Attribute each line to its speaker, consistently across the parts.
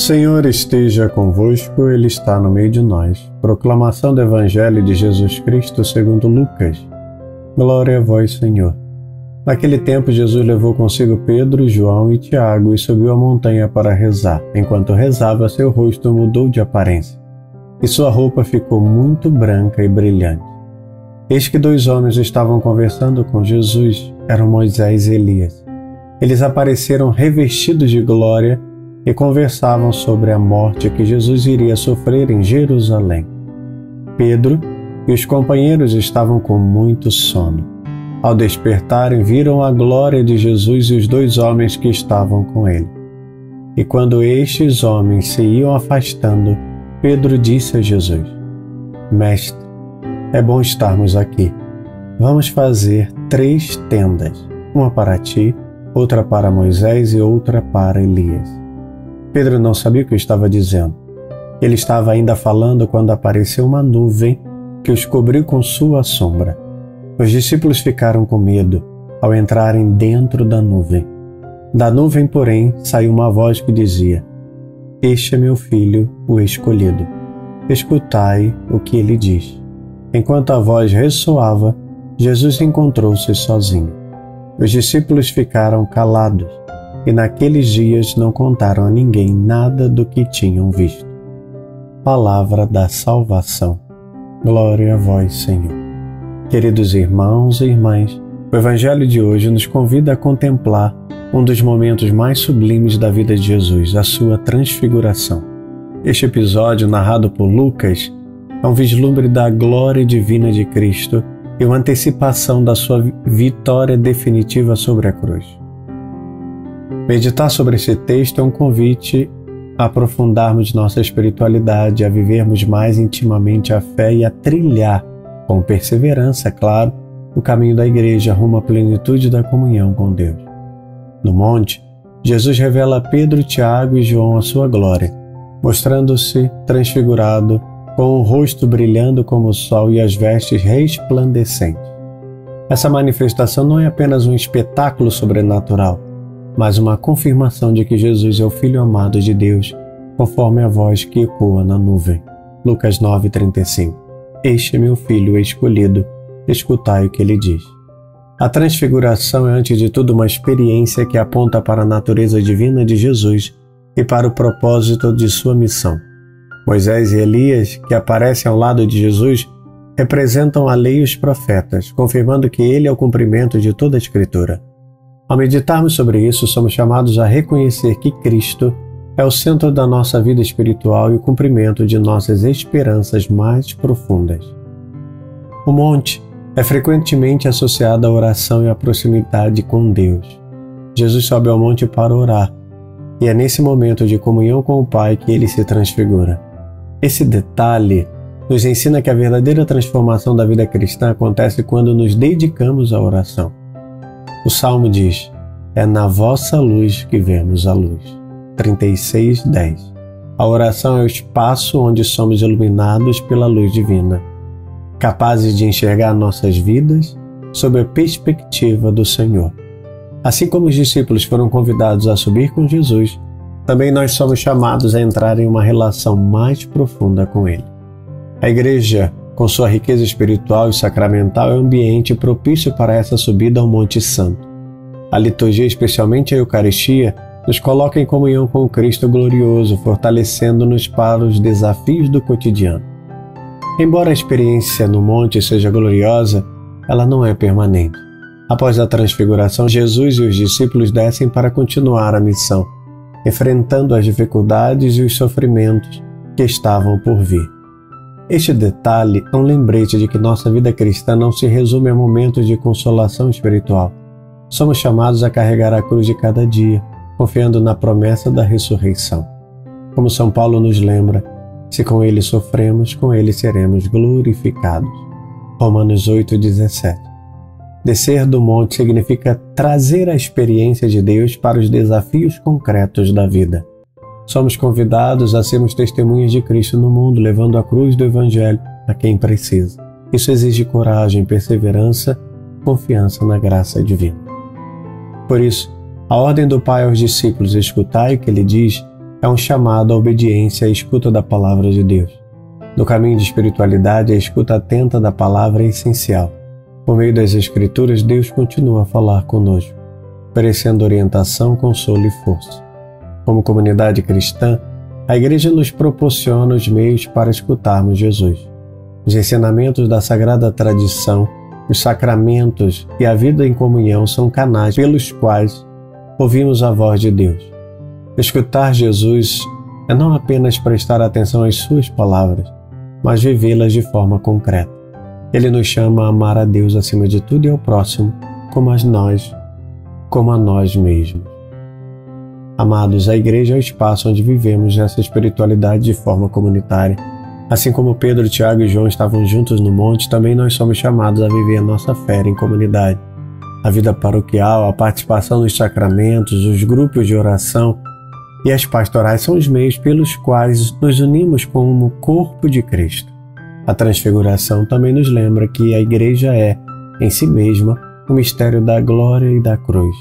Speaker 1: Senhor esteja convosco, Ele está no meio de nós. Proclamação do Evangelho de Jesus Cristo segundo Lucas. Glória a vós, Senhor. Naquele tempo, Jesus levou consigo Pedro, João e Tiago e subiu a montanha para rezar. Enquanto rezava, seu rosto mudou de aparência, e sua roupa ficou muito branca e brilhante. Eis que dois homens estavam conversando com Jesus, eram Moisés e Elias. Eles apareceram revestidos de glória e conversavam sobre a morte que Jesus iria sofrer em Jerusalém. Pedro e os companheiros estavam com muito sono. Ao despertarem, viram a glória de Jesus e os dois homens que estavam com ele. E quando estes homens se iam afastando, Pedro disse a Jesus: Mestre, é bom estarmos aqui. Vamos fazer 3 tendas, uma para ti, outra para Moisés e outra para Elias. Pedro não sabia o que estava dizendo. Ele estava ainda falando quando apareceu uma nuvem que os cobriu com sua sombra. Os discípulos ficaram com medo ao entrarem dentro da nuvem. Da nuvem, porém, saiu uma voz que dizia: Este é meu filho, o escolhido. Escutai o que ele diz. Enquanto a voz ressoava, Jesus encontrou-se sozinho. Os discípulos ficaram calados e naqueles dias não contaram a ninguém nada do que tinham visto. Palavra da salvação. Glória a vós, Senhor. Queridos irmãos e irmãs, o Evangelho de hoje nos convida a contemplar um dos momentos mais sublimes da vida de Jesus, a sua transfiguração. Este episódio, narrado por Lucas, é um vislumbre da glória divina de Cristo e uma antecipação da sua vitória definitiva sobre a cruz. Meditar sobre esse texto é um convite a aprofundarmos nossa espiritualidade, a vivermos mais intimamente a fé e a trilhar, com perseverança, claro, o caminho da igreja rumo à plenitude da comunhão com Deus. No monte, Jesus revela a Pedro, Tiago e João a sua glória, mostrando-se transfigurado, com o rosto brilhando como o sol e as vestes resplandecentes. Essa manifestação não é apenas um espetáculo sobrenatural, mas uma confirmação de que Jesus é o Filho amado de Deus, conforme a voz que ecoa na nuvem. Lucas 9,35. Este é meu Filho escolhido, escutai o que ele diz. A transfiguração é antes de tudo uma experiência que aponta para a natureza divina de Jesus e para o propósito de sua missão. Moisés e Elias, que aparecem ao lado de Jesus, representam a lei e os profetas, confirmando que ele é o cumprimento de toda a Escritura. Ao meditarmos sobre isso, somos chamados a reconhecer que Cristo é o centro da nossa vida espiritual e o cumprimento de nossas esperanças mais profundas. O monte é frequentemente associado à oração e à proximidade com Deus. Jesus sobe ao monte para orar, e é nesse momento de comunhão com o Pai que ele se transfigura. Esse detalhe nos ensina que a verdadeira transformação da vida cristã acontece quando nos dedicamos à oração. O Salmo diz: é na vossa luz que vemos a luz. 36:10. A oração é o espaço onde somos iluminados pela luz divina, capazes de enxergar nossas vidas sob a perspectiva do Senhor. Assim como os discípulos foram convidados a subir com Jesus, também nós somos chamados a entrar em uma relação mais profunda com Ele. A Igreja, com sua riqueza espiritual e sacramental, é um ambiente propício para essa subida ao Monte Santo. A liturgia, especialmente a Eucaristia, nos coloca em comunhão com o Cristo glorioso, fortalecendo-nos para os desafios do cotidiano. Embora a experiência no monte seja gloriosa, ela não é permanente. Após a transfiguração, Jesus e os discípulos descem para continuar a missão, enfrentando as dificuldades e os sofrimentos que estavam por vir. Este detalhe é um lembrete de que nossa vida cristã não se resume a momentos de consolação espiritual. Somos chamados a carregar a cruz de cada dia, confiando na promessa da ressurreição. Como São Paulo nos lembra, se com ele sofremos, com ele seremos glorificados. Romanos 8,17. Descer do monte significa trazer a experiência de Deus para os desafios concretos da vida. Somos convidados a sermos testemunhas de Cristo no mundo, levando a cruz do Evangelho a quem precisa. Isso exige coragem, perseverança, confiança na graça divina. Por isso, a ordem do Pai aos discípulos, escutai o que ele diz, é um chamado à obediência e escuta da palavra de Deus. No caminho de espiritualidade, a escuta atenta da palavra é essencial. Por meio das Escrituras, Deus continua a falar conosco, oferecendo orientação, consolo e força. Como comunidade cristã, a Igreja nos proporciona os meios para escutarmos Jesus. Os ensinamentos da Sagrada Tradição, os sacramentos e a vida em comunhão são canais pelos quais ouvimos a voz de Deus. Escutar Jesus é não apenas prestar atenção às suas palavras, mas vivê-las de forma concreta. Ele nos chama a amar a Deus acima de tudo e ao próximo como a nós mesmos. Amados, a Igreja é o espaço onde vivemos essa espiritualidade de forma comunitária. Assim como Pedro, Tiago e João estavam juntos no monte, também nós somos chamados a viver a nossa fé em comunidade. A vida paroquial, a participação nos sacramentos, os grupos de oração e as pastorais são os meios pelos quais nos unimos como corpo de Cristo. A transfiguração também nos lembra que a Igreja é, em si mesma, o mistério da glória e da cruz.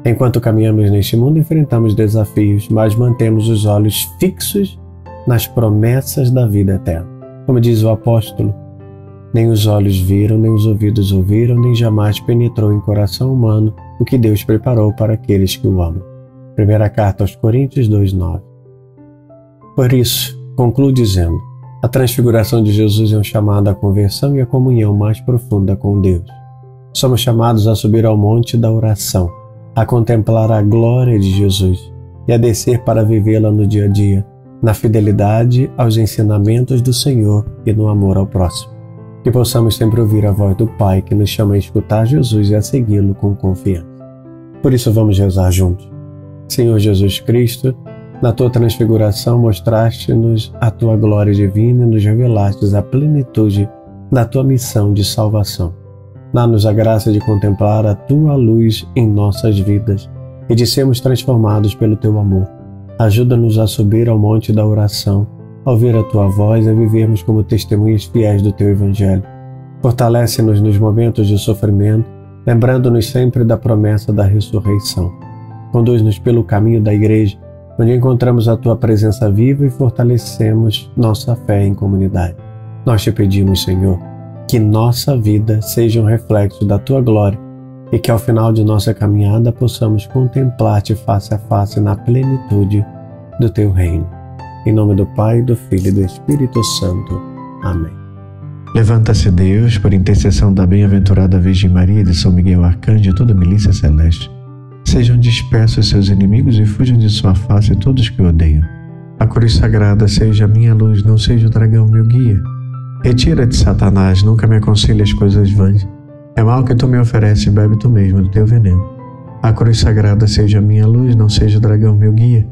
Speaker 1: Enquanto caminhamos neste mundo, enfrentamos desafios, mas mantemos os olhos fixos nas promessas da vida eterna. Como diz o apóstolo, nem os olhos viram, nem os ouvidos ouviram, nem jamais penetrou em coração humano o que Deus preparou para aqueles que o amam. Primeira carta aos Coríntios 2:9. Por isso, concluo dizendo, a transfiguração de Jesus é um chamado à conversão e à comunhão mais profunda com Deus. Somos chamados a subir ao monte da oração, a contemplar a glória de Jesus e a descer para vivê-la no dia a dia, na fidelidade aos ensinamentos do Senhor e no amor ao próximo. Que possamos sempre ouvir a voz do Pai que nos chama a escutar Jesus e a segui-lo com confiança. Por isso vamos rezar juntos. Senhor Jesus Cristo, na tua transfiguração mostraste-nos a tua glória divina e nos revelastes a plenitude da tua missão de salvação. Dá-nos a graça de contemplar a tua luz em nossas vidas e de sermos transformados pelo teu amor. Ajuda-nos a subir ao monte da oração, a ouvir a tua voz e a vivermos como testemunhas fiéis do teu Evangelho. Fortalece-nos nos momentos de sofrimento, lembrando-nos sempre da promessa da ressurreição. Conduz-nos pelo caminho da Igreja, onde encontramos a tua presença viva e fortalecemos nossa fé em comunidade. Nós te pedimos, Senhor, que nossa vida seja um reflexo da tua glória e que ao final de nossa caminhada possamos contemplar-te face a face na plenitude do teu reino. Em nome do Pai, do Filho e do Espírito Santo. Amém. Levanta-se Deus, por intercessão da bem-aventurada Virgem Maria, de São Miguel Arcanjo e toda a milícia celeste. Sejam dispersos seus inimigos e fujam de sua face todos que o odeiam. A cruz sagrada seja a minha luz, não seja o dragão meu guia. Retira-te, Satanás, nunca me aconselhe as coisas vãs. É mal que tu me ofereces, bebe tu mesmo do teu veneno. A cruz sagrada seja a minha luz, não seja o dragão meu guia.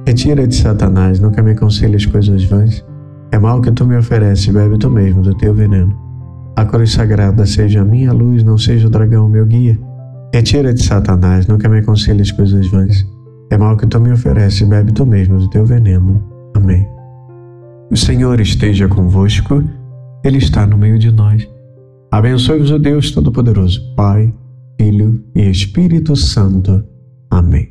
Speaker 1: Retira-te, Satanás, nunca me aconselhe as coisas vãs. É mal que tu me ofereces, bebe tu mesmo do teu veneno. A cruz sagrada seja a minha luz, não seja o dragão meu guia. Retira-te, Satanás, nunca me aconselhe as coisas vãs. É mal que tu me ofereces, bebe tu mesmo do teu veneno. Amém. O Senhor esteja convosco. Ele está no meio de nós. Abençoe-vos o Deus Todo-Poderoso, Pai, Filho e Espírito Santo. Amém.